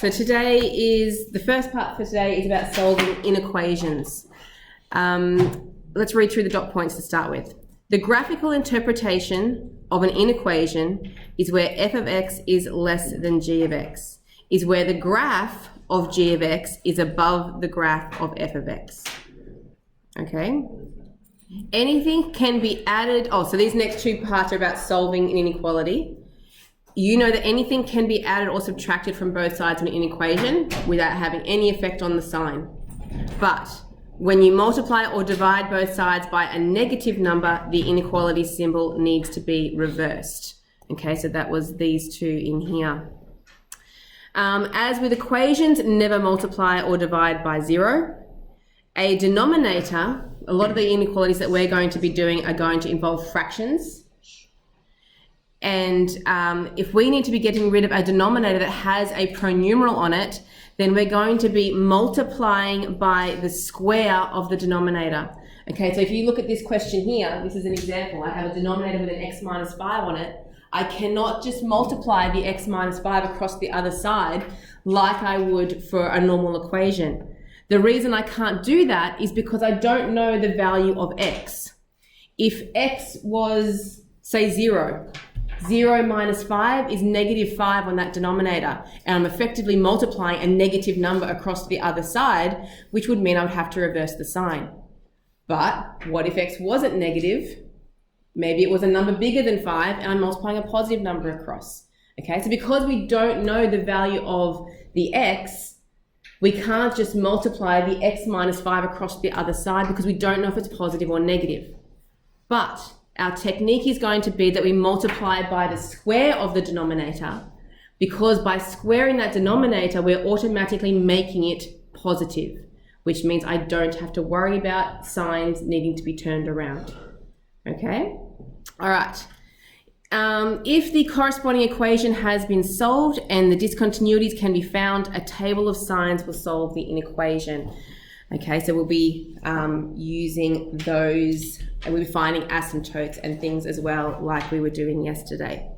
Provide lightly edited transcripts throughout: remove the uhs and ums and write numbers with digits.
So the first part for today is about solving inequations. Let's read through the dot points to start with. The graphical interpretation of an inequation is where f of x is less than g of x, is where the graph of g of x is above the graph of f of x. Okay? Anything can be added. So these next two parts are about solving an inequality. You know that anything can be added or subtracted from both sides of an equation without having any effect on the sign. But when you multiply or divide both sides by a negative number, the inequality symbol needs to be reversed. Okay, so that was these two in here. As with equations, never multiply or divide by 0. A denominator, a lot of the inequalities that we're going to be doing are going to involve fractions. And if we need to be getting rid of a denominator that has a pronumeral on it, then we're going to be multiplying by the square of the denominator. Okay, so if you look at this question here, this is an example. I have a denominator with an x minus 5 on it. I cannot just multiply the x minus 5 across the other side like I would for a normal equation. The reason I can't do that is because I don't know the value of x. If x was, say, 0, 0 minus 5 is negative 5 on that denominator, and I'm effectively multiplying a negative number across the other side, which would mean I would have to reverse the sign. But what if x wasn't negative? Maybe it was a number bigger than 5 and I'm multiplying a positive number across. Okay, so because we don't know the value of the x, we can't just multiply the x minus 5 across the other side because we don't know if it's positive or negative. But our technique is going to be that we multiply by the square of the denominator, because by squaring that denominator, we're automatically making it positive, which means I don't have to worry about signs needing to be turned around. Okay? All right. If the corresponding equation has been solved and the discontinuities can be found, a table of signs will solve the inequation. Okay, so we'll be using those, and we'll be finding asymptotes and things as well, like we were doing yesterday.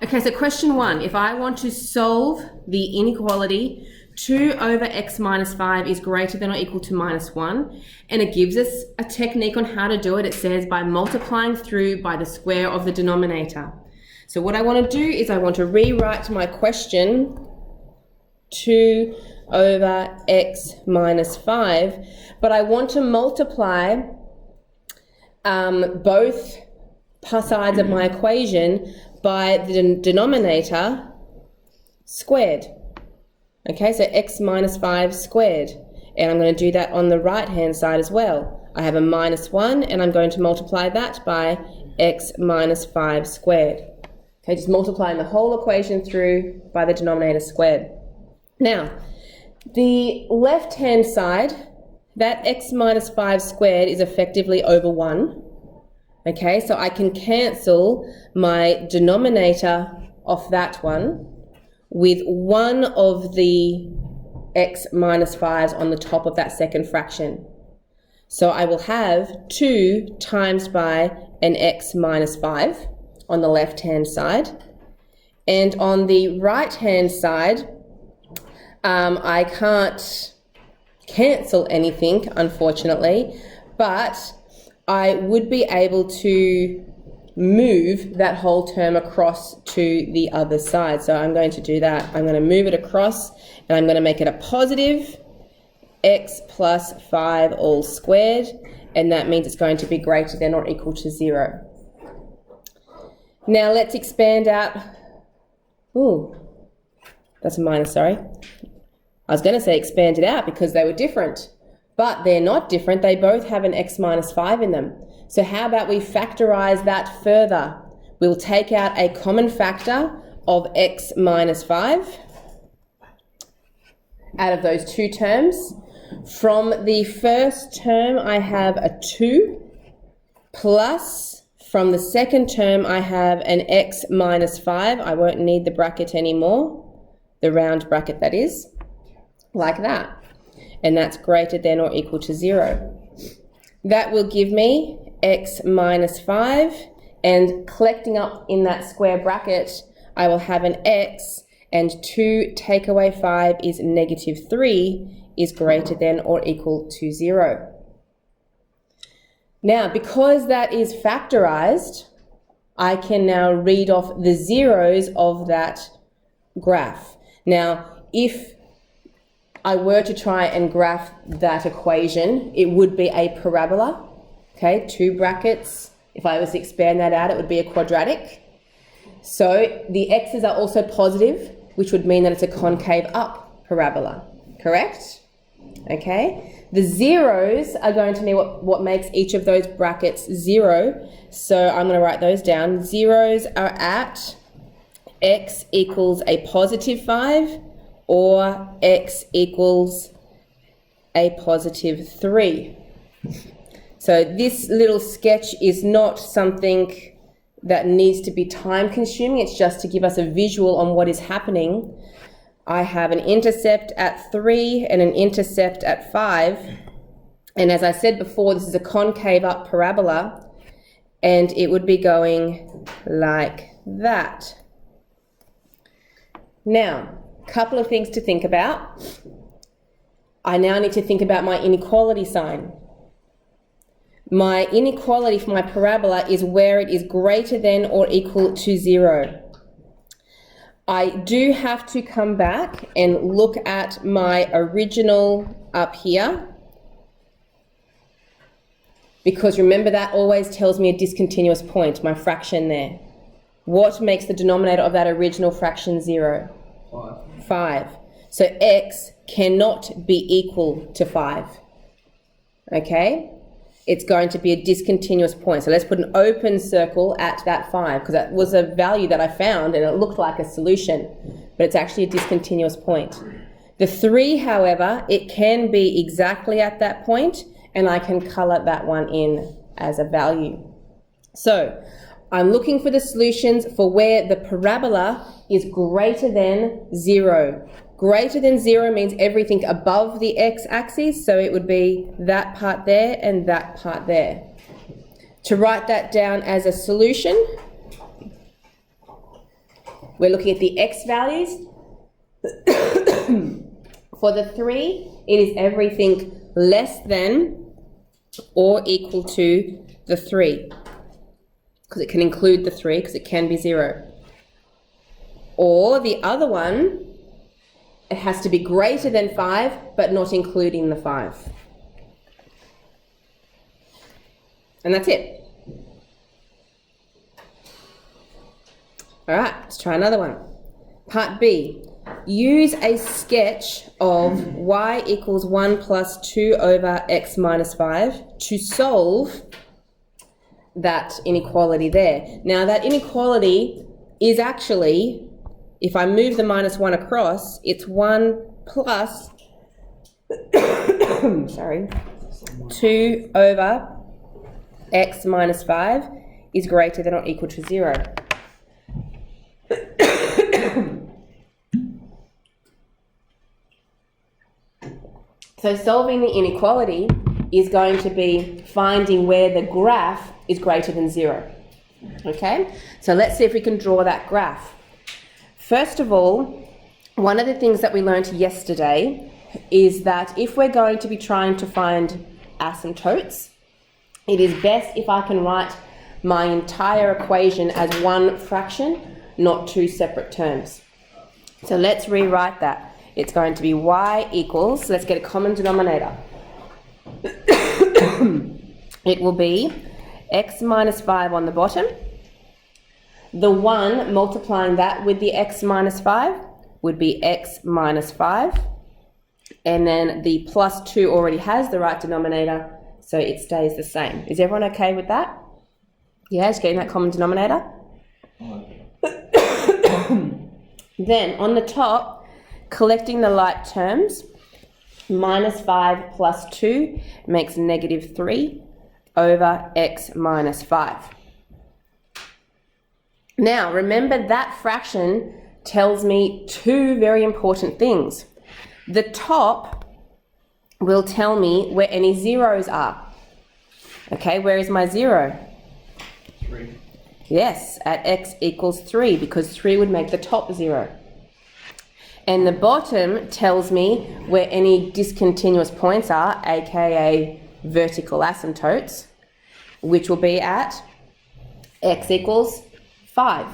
Okay, so question 1, if I want to solve the inequality 2 over x minus 5 is greater than or equal to minus 1, and it gives us a technique on how to do it. It says by multiplying through by the square of the denominator. So what I want to do is I want to rewrite my question 2 over x minus 5, but I want to multiply both sides of my equation by the denominator squared. Okay, so x minus 5 squared, and I'm going to do that on the right hand side as well. I have a minus 1 and I'm going to multiply that by x minus 5 squared. Okay, just multiplying the whole equation through by the denominator squared. Now, the left-hand side, that x minus 5 squared is effectively over 1. Okay, so I can cancel my denominator off that one with one of the x minus 5's on the top of that second fraction. So I will have 2 times by an x minus 5 on the left-hand side. And on the right-hand side, I can't cancel anything, unfortunately, but I would be able to move that whole term across to the other side. So I'm going to do that. I'm going to move it across, and I'm going to make it a positive x plus 5 all squared, and that means it's going to be greater than or equal to 0. Now let's expand out. Ooh, that's a minus, sorry. I was going to say expand it out because they were different, but they're not different. They both have an x minus 5 in them. So how about we factorize that further? We'll take out a common factor of x minus 5 out of those two terms. From the first term, I have a 2, plus from the second term, I have an x minus 5. I won't need the bracket anymore, the round bracket that is, like that. And that's greater than or equal to 0. That will give me x minus 5, and collecting up in that square bracket, I will have an x, and 2 take away 5 is negative 3 is greater than or equal to 0. Now, because that is factorized, I can now read off the zeros of that graph. Now, if I were to try and graph that equation, it would be a parabola, okay, 2 brackets. If I was to expand that out, it would be a quadratic. So the x's are also positive, which would mean that it's a concave up parabola, correct? Okay. The zeros are going to be what makes each of those brackets 0. So I'm going to write those down. Zeros are at x equals a positive 5 or x equals a positive 3. So this little sketch is not something that needs to be time consuming. It's just to give us a visual on what is happening. I have an intercept at 3 and an intercept at 5. And as I said before, this is a concave up parabola, and it would be going like that. Now, a couple of things to think about. I now need to think about my inequality sign. My inequality for my parabola is where it is greater than or equal to 0. I do have to come back and look at my original up here, because remember that always tells me a discontinuous point, my fraction there. What makes the denominator of that original fraction 0? 5. So x cannot be equal to 5. Okay? It's going to be a discontinuous point. So let's put an open circle at that 5, because that was a value that I found and it looked like a solution, but it's actually a discontinuous point. The 3, however, it can be exactly at that point, and I can color that one in as a value. So I'm looking for the solutions for where the parabola is greater than 0. Greater than 0 means everything above the x-axis, so it would be that part there and that part there. To write that down as a solution, we're looking at the x values. For the 3, it is everything less than or equal to the 3, because it can include the 3, because it can be 0. Or the other one, it has to be greater than 5, but not including the 5. And that's it. All right, let's try another one. Part B. Use a sketch of y equals 1 plus 2 over x minus 5 to solve that inequality there. Now, that inequality is actually, if I move the minus 1 across, it's 1 plus 2 over x minus 5 is greater than or equal to 0. So solving the inequality is going to be finding where the graph is greater than 0. Okay, so let's see if we can draw that graph. First of all, one of the things that we learned yesterday is that if we're going to be trying to find asymptotes, it is best if I can write my entire equation as one fraction, not 2 separate terms. So let's rewrite that. It's going to be y equals, let's get a common denominator. It will be x minus 5 on the bottom. The 1 multiplying that with the x minus 5 would be x minus 5. And then the plus 2 already has the right denominator, so it stays the same. Is everyone okay with that? Yeah, just getting that common denominator. Then on the top, collecting the like terms, minus 5 plus 2 makes negative 3 over x minus 5. Now, remember that fraction tells me 2 very important things. The top will tell me where any zeros are. Okay, where is my 0? 3. Yes, at x equals 3, because 3 would make the top 0. And the bottom tells me where any discontinuous points are, aka vertical asymptotes, which will be at x equals 5.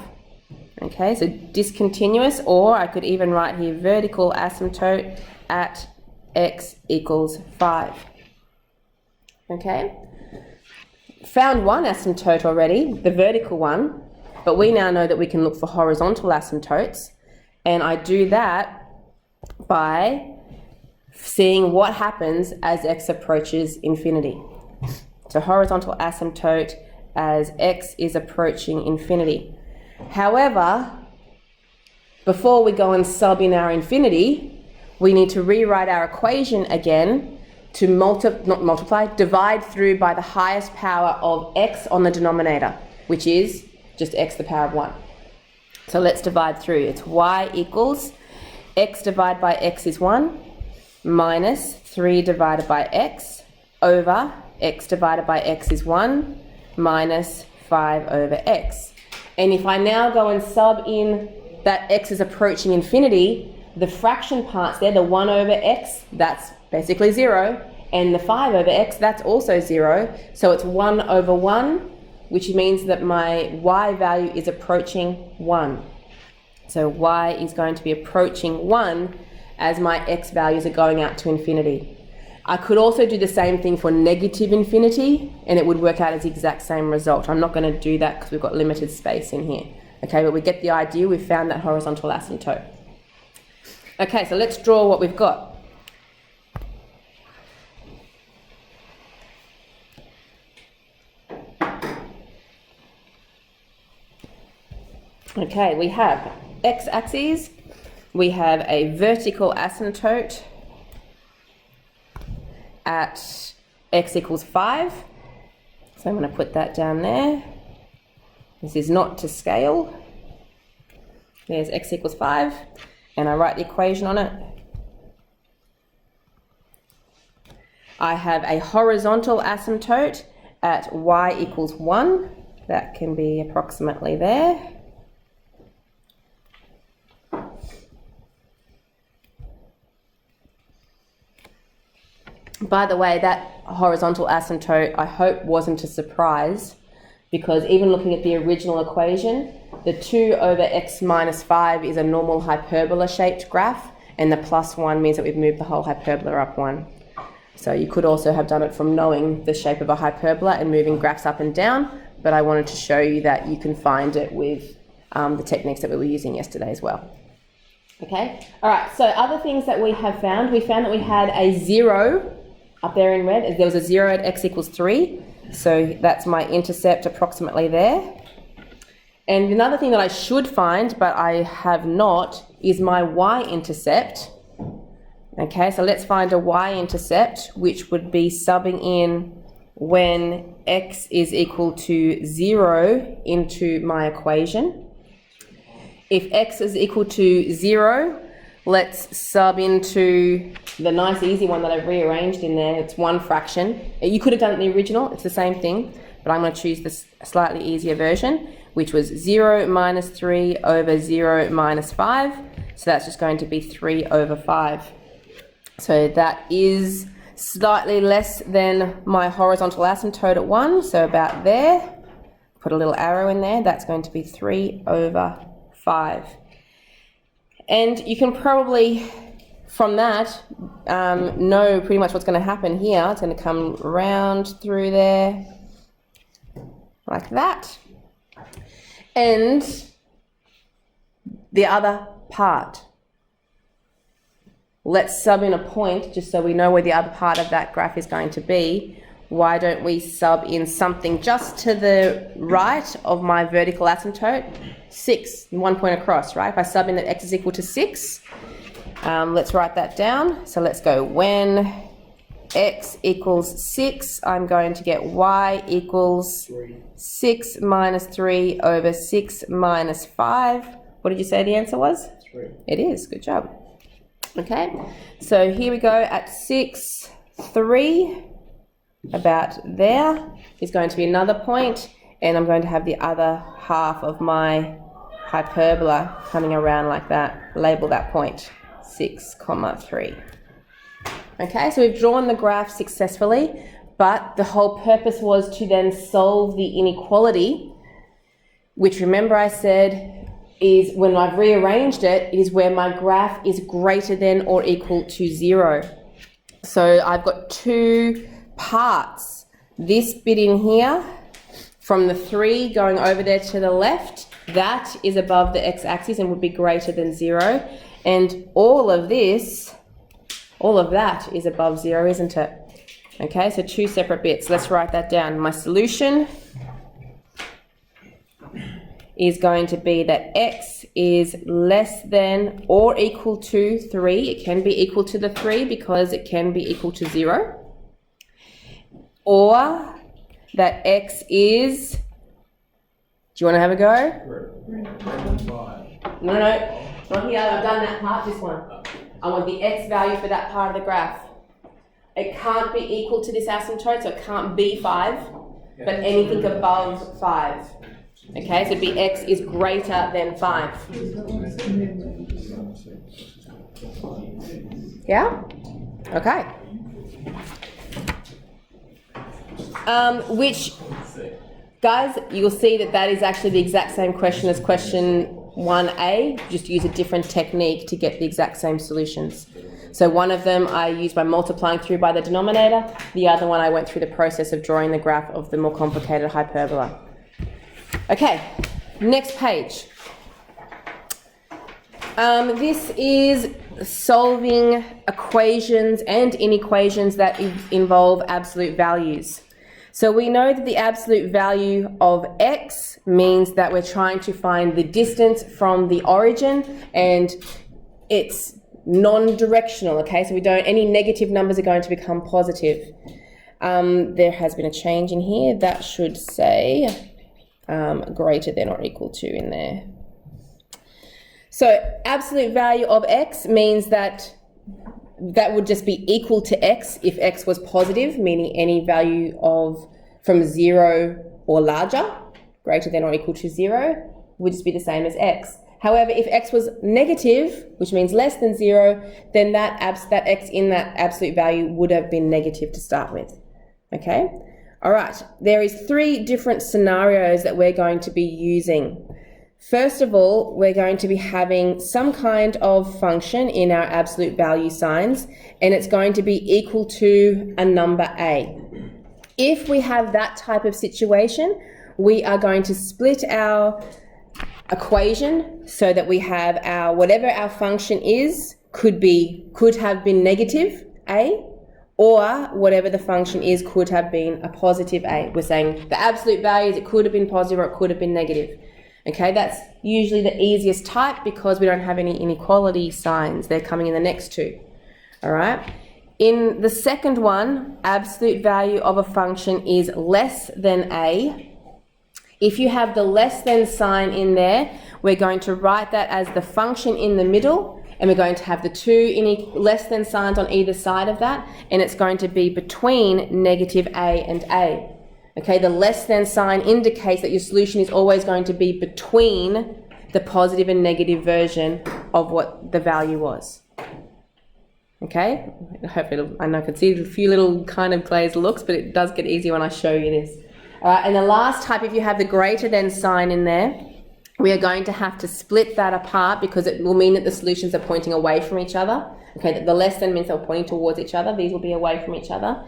Okay, so discontinuous, or I could even write here vertical asymptote at x equals 5. Okay, found one asymptote already, the vertical one, but we now know that we can look for horizontal asymptotes, and I do that by seeing what happens as x approaches infinity. So horizontal asymptote as x is approaching infinity. However, before we go and sub in our infinity, we need to rewrite our equation again to divide through by the highest power of x on the denominator, which is just x to the power of 1. So let's divide through. It's y equals x divided by x is 1 minus 3 divided by x over x divided by x is 1 minus 5 over x. And if I now go and sub in that x is approaching infinity, the fraction parts there, the 1 over x, that's basically 0, and the 5 over x, that's also 0. So it's 1 over 1, which means that my y value is approaching 1. So y is going to be approaching 1 as my x values are going out to infinity. I could also do the same thing for negative infinity, and it would work out as the exact same result. I'm not going to do that because we've got limited space in here. Okay, but we get the idea. We've found that horizontal asymptote. Okay, so let's draw what we've got. Okay, we have x-axis, we have a vertical asymptote at x equals 5. So I'm going to put that down there. This is not to scale. There's x equals 5, and I write the equation on it. I have a horizontal asymptote at y equals 1. That can be approximately there. By the way, that horizontal asymptote, I hope, wasn't a surprise, because even looking at the original equation, the 2 over x minus 5 is a normal hyperbola-shaped graph, and the plus 1 means that we've moved the whole hyperbola up 1. So you could also have done it from knowing the shape of a hyperbola and moving graphs up and down, but I wanted to show you that you can find it with the techniques that we were using yesterday as well. Okay, all right, so other things that we found that we had a 0 up there in red. There was a 0 at x equals 3, so that's my intercept approximately there. And another thing that I should find, but I have not, is my y-intercept. Okay, so let's find a y-intercept, which would be subbing in when x is equal to 0 into my equation. If x is equal to 0, let's sub into the nice easy one that I've rearranged in there. It's one fraction. You could have done it in the original, it's the same thing, but I'm going to choose this slightly easier version, which was 0 minus 3 over 0 minus 5. So that's just going to be 3 over 5. So that is slightly less than my horizontal asymptote at 1, so about there. Put a little arrow in there, that's going to be 3 over 5. And you can probably, from that, know pretty much what's going to happen here. It's going to come round through there, like that. And the other part. Let's sub in a point, just so we know where the other part of that graph is going to be. Why don't we sub in something just to the right of my vertical asymptote? 6, 1 point across, right? If I sub in that x is equal to 6, let's write that down. So let's go, when x equals 6, I'm going to get y equals 6 minus 3 over 6 minus 5. What did you say the answer was? 3. It is, good job. Okay, so here we go at 6, 3. About there is going to be another point, and I'm going to have the other half of my hyperbola coming around like that. Label that point. 6, 3. Okay, so we've drawn the graph successfully, but the whole purpose was to then solve the inequality, which remember I said is when I've rearranged it, is where my graph is greater than or equal to 0. So I've got two parts. This bit in here, from the 3 going over there to the left, that is above the x-axis and would be greater than 0. And all of this, all of that is above 0, isn't it? Okay, so two separate bits. Let's write that down. My solution is going to be that x is less than or equal to 3. It can be equal to the 3 because it can be equal to 0. Or that x is, do you want to have a go? No, not here. I've done that part, this one. I want the x value for that part of the graph. It can't be equal to this asymptote, so it can't be 5, but anything above 5. Okay, so it'd be x is greater than 5. Yeah? Okay. Which, guys, you'll see that that is actually the exact same question as question 1a, just use a different technique to get the exact same solutions. So one of them I used by multiplying through by the denominator, the other one I went through the process of drawing the graph of the more complicated hyperbola. Okay, next page. This is solving equations and inequations that involve absolute values. So we know that the absolute value of x means that we're trying to find the distance from the origin, and it's non-directional, okay? So we don't, any negative numbers are going to become positive. There has been a change in here. That should say greater than or equal to in there. So absolute value of x means that that would just be equal to x if x was positive, meaning any value of from 0 or larger, greater than or equal to 0, would just be the same as x. However, if x was negative, which means less than 0, then that x in that absolute value would have been negative to start with. Okay? All right, there is 3 different scenarios that we're going to be using. First of all, we're going to be having some kind of function in our absolute value signs, and it's going to be equal to a number a. If we have that type of situation, we are going to split our equation so that we have our, whatever our function is, could have been negative a, or whatever the function is could have been a positive a. We're saying the absolute values, it could have been positive or it could have been negative. Okay, that's usually the easiest type because we don't have any inequality signs. They're coming in the next two. All right. In the second one, absolute value of a function is less than a. If you have the less than sign in there, we're going to write that as the function in the middle, and we're going to have the two less than signs on either side of that, and it's going to be between negative a and a. Okay, the less than sign indicates that your solution is always going to be between the positive and negative version of what the value was. Okay, hopefully I know I can see a few little kind of glazed looks, but it does get easier when I show you this. All right, and the last type, if you have the greater than sign in there, we are going to have to split that apart because it will mean that the solutions are pointing away from each other. Okay, the less than means they're pointing towards each other. These will be away from each other.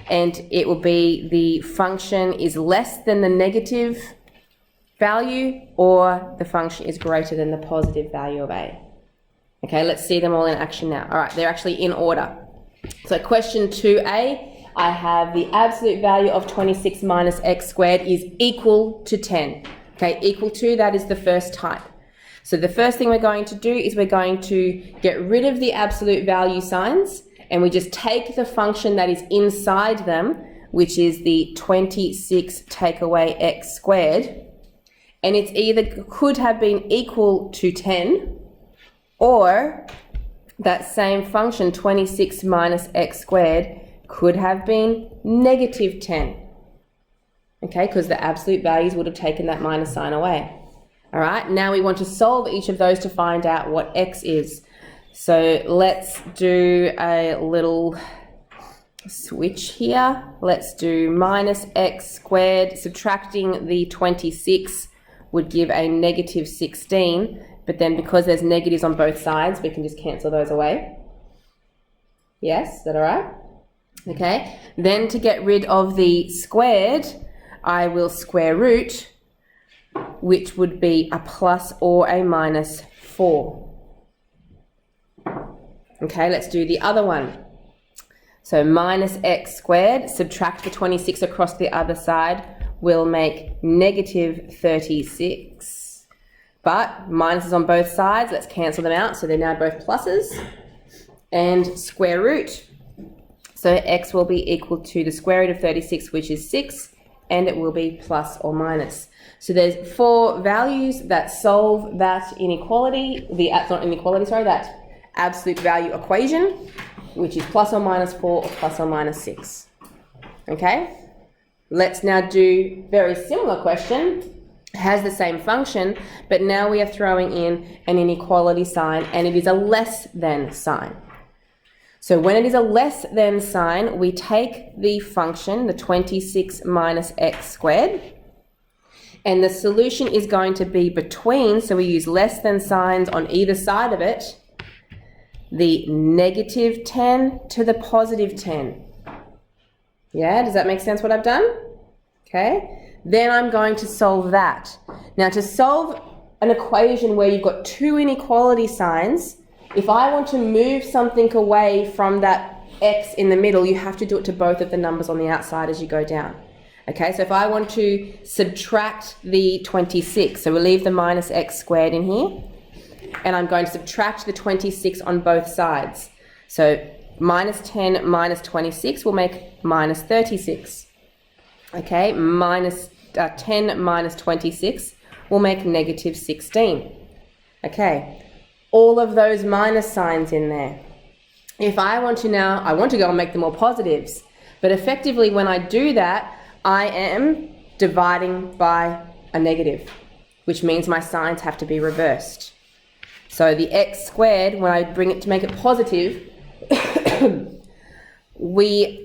And it will be the function is less than the negative value or the function is greater than the positive value of a. Okay, let's see them all in action now. All right, they're actually in order. So question 2a, I have the absolute value of 26 minus x squared is equal to 10. Okay, equal to, that is the first type. So the first thing we're going to do is we're going to get rid of the absolute value signs, and we just take the function that is inside them, which is the 26 take away x squared, and it's either could have been equal to 10, or that same function, 26 minus x squared, could have been negative 10. Okay, because the absolute values would have taken that minus sign away. All right, now we want to solve each of those to find out what x is. So let's do a little switch here. Let's do minus x squared. Subtracting the 26 would give a negative 16, but then because there's negatives on both sides, we can just cancel those away. Yes, is that all right? Okay, then to get rid of the squared, I will square root, which would be a plus or a minus 4. Okay, let's do the other one. So minus x squared, subtract the 26 across the other side, will make negative 36. But minuses on both sides, let's cancel them out, so they're now both pluses. And square root. So x will be equal to the square root of 36, which is 6, and it will be plus or minus. So there's 4 values that solve that inequality, that absolute value equation, which is plus or minus 4 or plus or minus 6. Okay? Let's now do very similar question. Has the same function, but now we are throwing in an inequality sign, and it is a less than sign. So when it is a less than sign, we take the function, the 26 minus x squared, and the solution is going to be between, so we use less than signs on either side of it, the negative 10 to the positive 10. Yeah, does that make sense what I've done? Okay, then I'm going to solve that. Now to solve an equation where you've got 2 inequality signs, if I want to move something away from that x in the middle, you have to do it to both of the numbers on the outside as you go down. Okay, so if I want to subtract the 26, so we'll leave the minus x squared in here, and I'm going to subtract the 26 on both sides. So minus 10 minus 26 will make minus 36. Okay, minus 10 minus 26 will make negative 16. Okay, all of those minus signs in there. If I want to now, I want to go and make them all positives, but effectively when I do that, I am dividing by a negative, which means my signs have to be reversed. So the x squared, when I bring it to make it positive, we're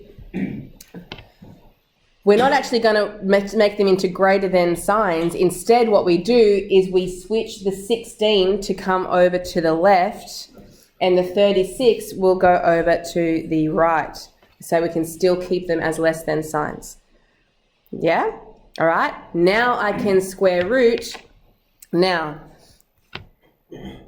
not actually going to make them into greater than signs. Instead, what we do is we switch the 16 to come over to the left, and the 36 will go over to the right. So we can still keep them as less than signs. Yeah? All right. Now I can square root. Now,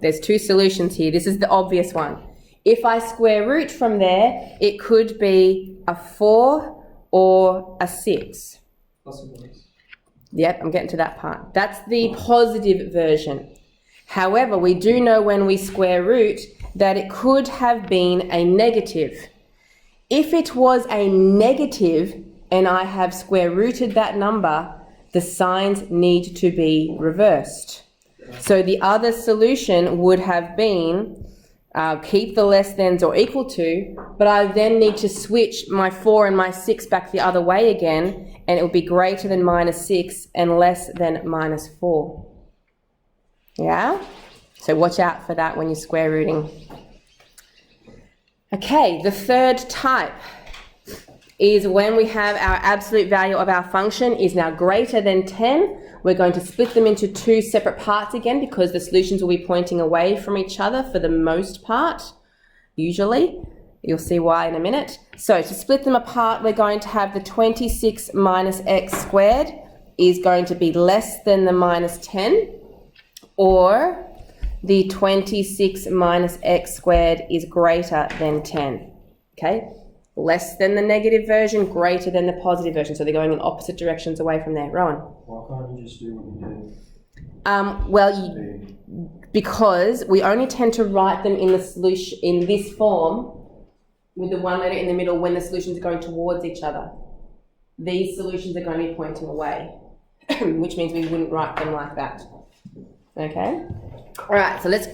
there's 2 solutions here. This is the obvious one. If I square root from there, it could be a 4 or a 6. Yep, I'm getting to that part. That's the positive version. However, we do know when we square root that it could have been a negative. If it was a negative and I have square rooted that number, the signs need to be reversed. So the other solution would have been keep the less thans or equal to, but I then need to switch my 4 and my 6 back the other way again, and it will be greater than minus 6 and less than minus 4. Yeah? So watch out for that when you're square rooting. Okay, the third type is when we have our absolute value of our function is now greater than 10. We're going to split them into 2 separate parts again because the solutions will be pointing away from each other for the most part, usually. You'll see why in a minute. So to split them apart, we're going to have the 26 minus x squared is going to be less than the minus 10, or the 26 minus x squared is greater than 10. Okay? Less than the negative version, greater than the positive version. So they're going in opposite directions away from there. Rowan? Why can't you just do what you did? Because we only tend to write them in the solution in this form with the one letter in the middle when the solutions are going towards each other. These solutions are going to be pointing away, which means we wouldn't write them like that. Okay? All right, so let's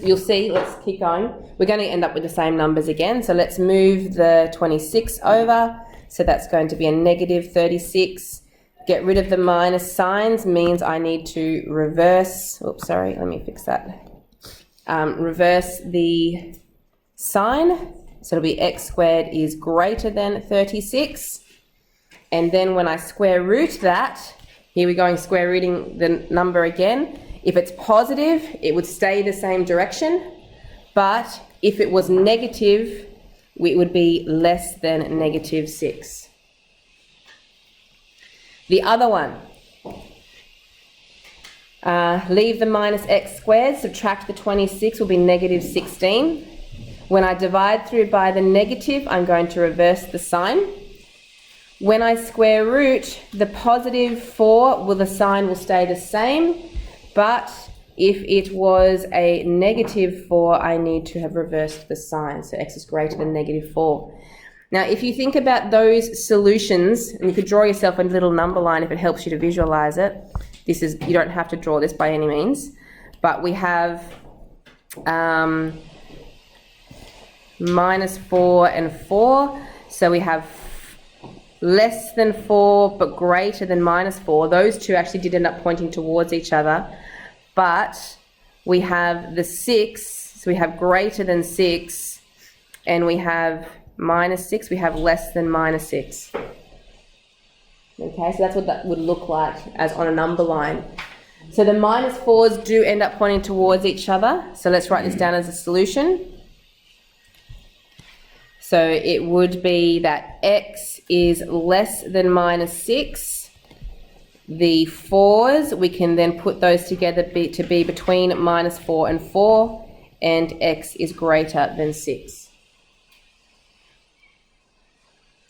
keep going. We're going to end up with the same numbers again. So let's move the 26 over. So that's going to be a negative 36. Get rid of the minus signs means I need to reverse. Oops, sorry, let me fix that. Reverse the sign. So it'll be x squared is greater than 36. And then when I square root that, here we're going square rooting the number again. If it's positive, it would stay the same direction. But if it was negative, it would be less than -6. The other one, leave the minus x squared, subtract the 26 will be -16. When I divide through by the negative, I'm going to reverse the sign. When I square root the +4, the sign will stay the same, but if it was a -4, I need to have reversed the sign, so x is greater than -4. Now, if you think about those solutions, and you could draw yourself a little number line if it helps you to visualize it. This is, you don't have to draw this by any means, but we have -4 and 4, so we have less than 4 but greater than -4. Those two actually did end up pointing towards each other, but we have the 6, so we have greater than 6, and we have -6, we have less than -6. Okay, so that's what that would look like as on a number line. So the -4s do end up pointing towards each other, so let's write this down as a solution. So it would be that x is less than -6. The 4s, we can then put those together to be between -4 and 4, and x is greater than 6.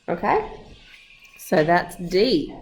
Okay, so that's D.